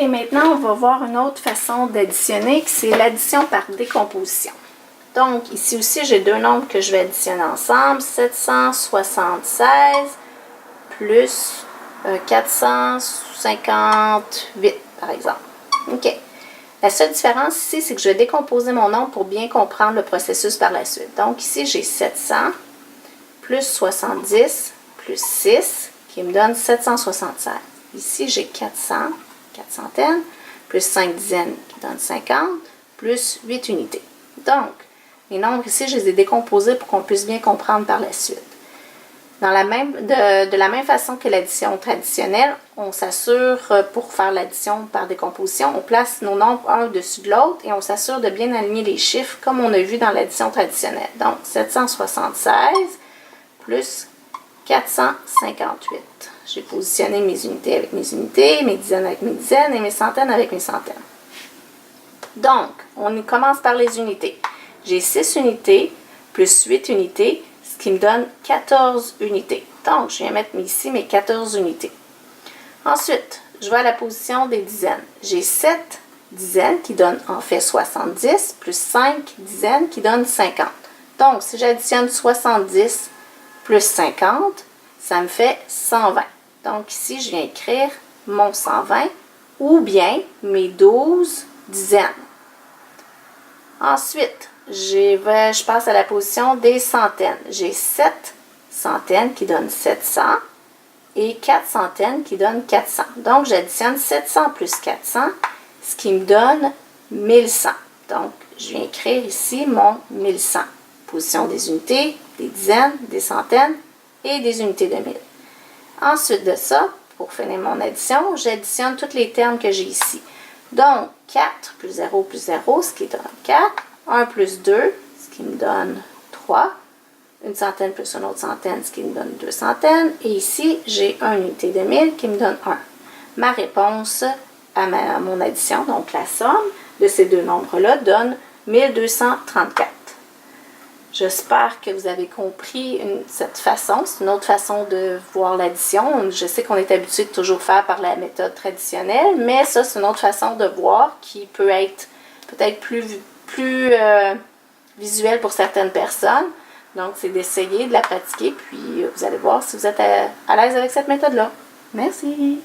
Maintenant, on va voir une autre façon d'additionner, c'est l'addition par décomposition. Donc, ici aussi, j'ai deux nombres que je vais additionner ensemble. 776 plus 458, par exemple. OK. La seule différence ici, c'est que je vais décomposer mon nombre pour bien comprendre le processus par la suite. Donc, ici, j'ai 700 plus 70 plus 6 qui me donne 776. Ici, j'ai 400, 4 centaines, plus 5 dizaines qui donne 50, plus 8 unités. Donc, les nombres ici, je les ai décomposés pour qu'on puisse bien comprendre par la suite. De la même façon que l'addition traditionnelle, on s'assure, pour faire l'addition par décomposition, on place nos nombres un au-dessus de l'autre et on s'assure de bien aligner les chiffres comme on a vu dans l'addition traditionnelle. Donc, 776 plus 458. J'ai positionné mes unités avec mes unités, mes dizaines avec mes dizaines et mes centaines avec mes centaines. Donc, on commence par les unités. J'ai 6 unités plus 8 unités, ce qui me donne 14 unités. Donc, je viens mettre ici mes 14 unités. Ensuite, je vais à la position des dizaines. J'ai 7 dizaines qui donnent en fait 70 plus 5 dizaines qui donnent 50. Donc, si j'additionne 70 plus 50, ça me fait 120. Donc, ici, je viens écrire mon 120 ou bien mes 12 dizaines. Ensuite, je passe à la position des centaines. J'ai 7 centaines qui donnent 700 et 4 centaines qui donnent 400. Donc, j'additionne 700 plus 400, ce qui me donne 1100. Donc, je viens écrire ici mon 1100. Position des unités, des dizaines, des centaines et des unités de 1000. Ensuite de ça, pour finir mon addition, j'additionne tous les termes que j'ai ici. Donc, 4 plus 0 plus 0, ce qui donne 4. 1 plus 2, ce qui me donne 3. Une centaine plus une autre centaine, ce qui me donne 2 centaines. Et ici, j'ai une unité de 1000 qui me donne 1. Ma réponse à mon addition, donc la somme de ces deux nombres-là, donne 1234. J'espère que vous avez compris cette façon. C'est une autre façon de voir l'addition. Je sais qu'on est habitué de toujours faire par la méthode traditionnelle, mais ça, c'est une autre façon de voir qui peut être peut-être plus visuelle pour certaines personnes. Donc, c'est d'essayer, de la pratiquer, puis vous allez voir si vous êtes à l'aise avec cette méthode-là. Merci!